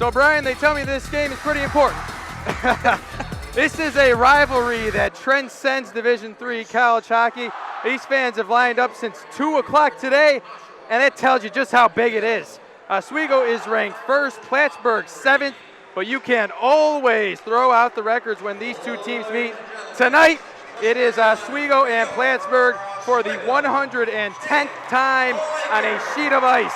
So, Brian, they tell me this game is pretty important. This is a rivalry that transcends Division III college hockey. These fans have lined up since 2 o'clock today, and that tells you just how big it is. Oswego is ranked first, Plattsburgh 7th, but you can always throw out the records when these two teams meet. Tonight, it is Oswego and Plattsburgh for the 110th time on a sheet of ice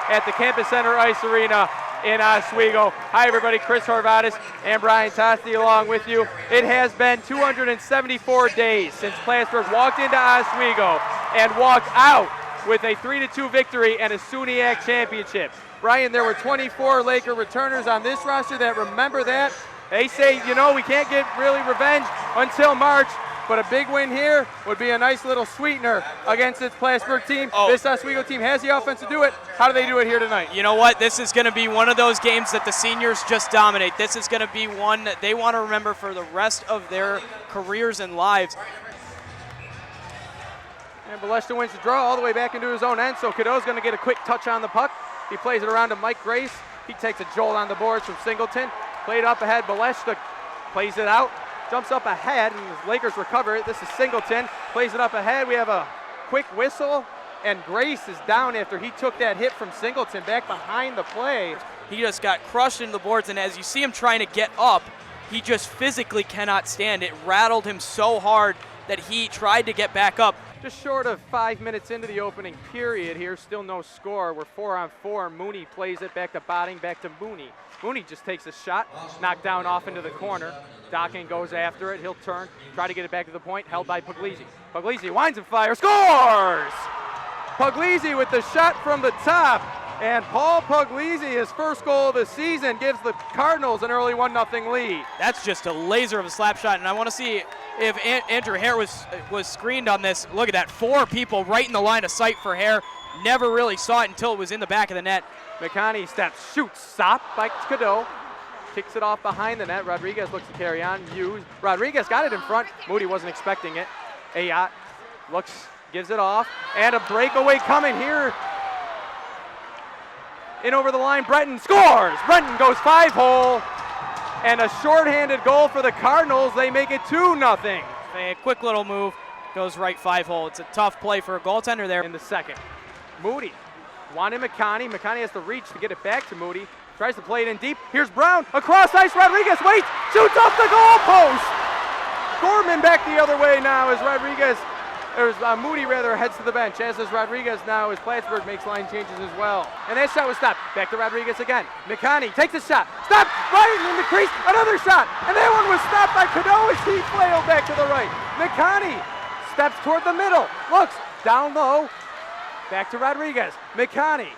at the Campus Center Ice Arena in Oswego. Hi everybody, Chris Horvatis and Brian Tosti along with you. It has been 274 days since Plattsburgh walked into Oswego and walked out with a 3-2 victory and a SUNYAC championship. Brian, there were 24 Laker returners on this roster that remember that. They say, you know, we can't get really revenge until March, but a big win here would be a nice little sweetener against this Plattsburgh team. This Oswego team has the offense to do it. How do they do it here tonight? You know what? This is going to be one of those games that the seniors just dominate. This is going to be one that they want to remember for the rest of their careers and lives. And Baleshta wins the draw all the way back into his own end, so Cadeau's going to get a quick touch on the puck. He plays it around to Mike Grace. He takes a jolt on the boards from Singleton. Played up ahead, Baleshta plays it out. Jumps up ahead, and the Lakers recover it. This is Singleton, plays it up ahead. We have a quick whistle, and Grace is down after he took that hit from Singleton back behind the play. He just got crushed into the boards, and as you see him trying to get up, he just physically cannot stand. It rattled him so hard that he tried to get back up. Just short of 5 minutes into the opening period here, still no score. We're 4-on-4. Mooney plays it back to Botting, back to Mooney. Mooney just takes a shot, knocked down off into the corner. Docking goes after it. He'll turn, try to get it back to the point, held by Puglisi. Puglisi winds and fires, scores! Puglisi with the shot from the top. And Paul Puglisi, his first goal of the season, gives the Cardinals an early 1-0 lead. That's just a laser of a slap shot, and I want to see if Andrew Hare was screened on this. Look at that, 4 people right in the line of sight for Hare. Never really saw it until it was in the back of the net. McConney steps, shoots, stopped by Cadeau. Kicks it off behind the net. Rodriguez looks to carry on. Hughes. Rodriguez got it in front. Moody wasn't expecting it. Ayotte looks, gives it off. And a breakaway coming here. In over the line, Breton scores! Breton goes 5-hole. And a shorthanded goal for the Cardinals. They make it 2-0. A quick little move, goes right 5-hole. It's a tough play for a goaltender there. In the second. Moody. Wanted McConney. McConney has to reach to get it back to Moody. Tries to play it in deep. Here's Brown. Across ice. Rodriguez waits. Shoots off the goal post. Gorman back the other way now as Moody heads to the bench, as does Rodriguez now as Plattsburgh makes line changes as well. And that shot was stopped. Back to Rodriguez again. McConney takes a shot. Stopped right in the crease. Another shot. And that one was stopped by Cadeau as he flailed back to the right. McConney steps toward the middle. Looks down low. Back to Rodriguez. McConney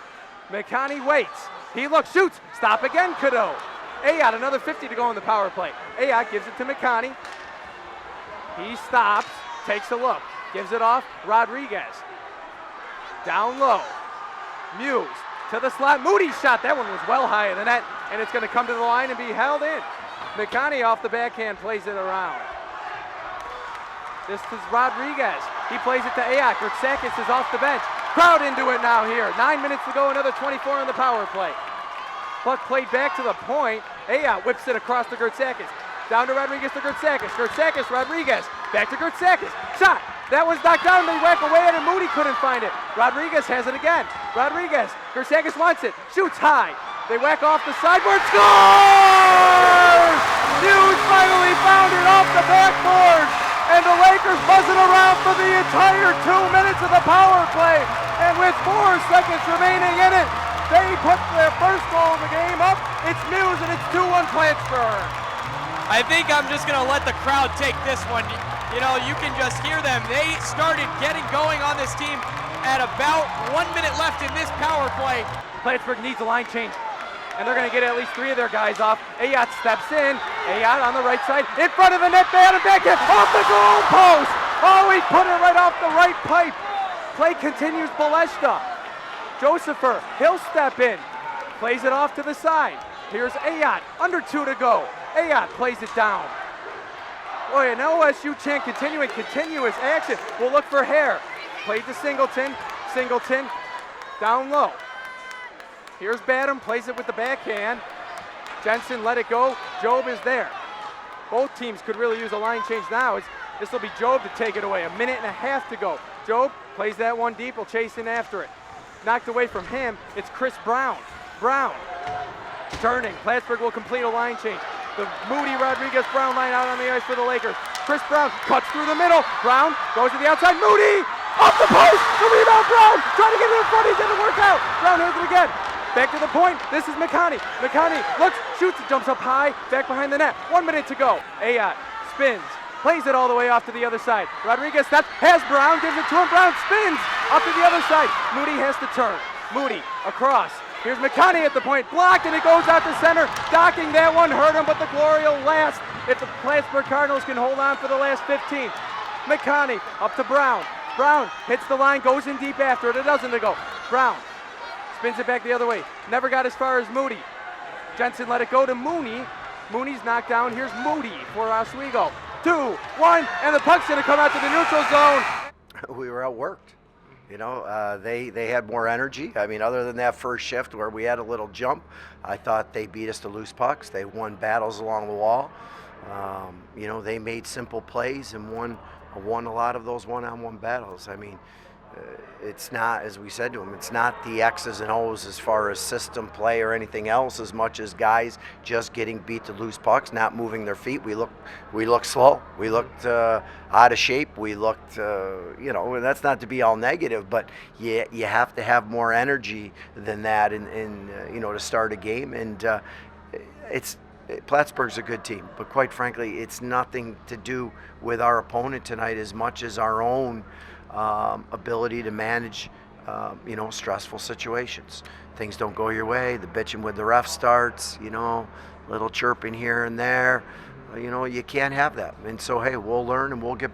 waits. He looks, shoots, stop again, Cadeau. Ayotte, another 50 to go on the power play. Ayotte gives it to McConney. He stops, takes a look, gives it off, Rodriguez. Down low, Muse to the slot, Moody's shot, that one was well high in the net, and it's gonna come to the line and be held in. McConney off the backhand plays it around. This is Rodriguez, he plays it to Ayotte, Gertzakis is off the bench. Crowd into it now here. 9 minutes to go, another 24 on the power play. Puck played back to the point. Ayotte whips it across to Gertzakis. Down to Rodriguez to Gertzakis. Gertzakis, Rodriguez. Back to Gertzakis. Shot. That was knocked down. They whack away at it. Moody couldn't find it. Rodriguez has it again. Rodriguez. Gertzakis wants it. Shoots high. They whack off the sideboard. Scores! Hughes finally found it off the backboard. And the Lakers buzzing around for the entire 2 minutes of the power play. And with 4 seconds remaining in it, they put their first goal of the game up. It's Muse and it's 2-1 Plattsburgh. I think I'm just going to let the crowd take this one. You know, you can just hear them. They started getting going on this team at about 1 minute left in this power play. Plattsburgh needs a line change. And they're going to get at least 3 of their guys off. Ayotte steps in. Ayotte on the right side. In front of the net, bad and backhand. Off the goal post. Oh, he put it right off the right pipe. Play continues, Baleshta. Josepher, he'll step in. Plays it off to the side. Here's Ayotte, under 2 to go. Ayotte plays it down. Boy, an OSU chant continuing, continuous action. We'll look for Hare. Played to Singleton. Singleton, down low. Here's Badham, plays it with the backhand. Jensen let it go. Job is there. Both teams could really use a line change now. This will be Job to take it away. 1.5 minutes to go. Job plays that one deep. Will chase in after it. Knocked away from him. It's Chris Brown. Brown turning. Plattsburgh will complete a line change. The Moody Rodriguez Brown line out on the ice for the Lakers. Chris Brown cuts through the middle. Brown goes to the outside. Moody off the post. The rebound. Brown trying to get it in front. He didn't work out. Brown has it again. Back to the point. This is McConney. McConney looks, shoots, jumps up high, back behind the net. 1 minute to go. Ayotte spins, plays it all the way off to the other side. Rodriguez steps, has Brown, gives it to him. Brown spins up to the other side. Moody has to turn. Moody across. Here's McConney at the point, blocked, and it goes out to center. Docking that one hurt him, but the glory will last if the Plattsburgh Cardinals can hold on for the last 15. McConney up to Brown. Brown hits the line, goes in deep after it. A dozen to go. Brown spins it back the other way. Never got as far as Moody. Jensen let it go to Mooney. Mooney's knocked down. Here's Moody for Oswego. 2, 1, and the puck's going to come out to the neutral zone. We were outworked. You know, they had more energy. I mean, other than that first shift where we had a little jump, I thought they beat us to loose pucks. They won battles along the wall. You know, they made simple plays and won a lot of those one-on-one battles. I mean, it's not, as we said to them, it's not the X's and O's as far as system play or anything else as much as guys just getting beat to loose pucks, not moving their feet. We looked slow. We looked out of shape. We looked, you know, and that's not to be all negative, but you have to have more energy than that in you know, to start a game. And Plattsburgh's a good team, but quite frankly, it's nothing to do with our opponent tonight as much as our own ability to manage, you know, stressful situations. Things don't go your way. The bitching with the ref starts, you know, little chirping here and there. You know, you can't have that. And so, hey, we'll learn and we'll get better.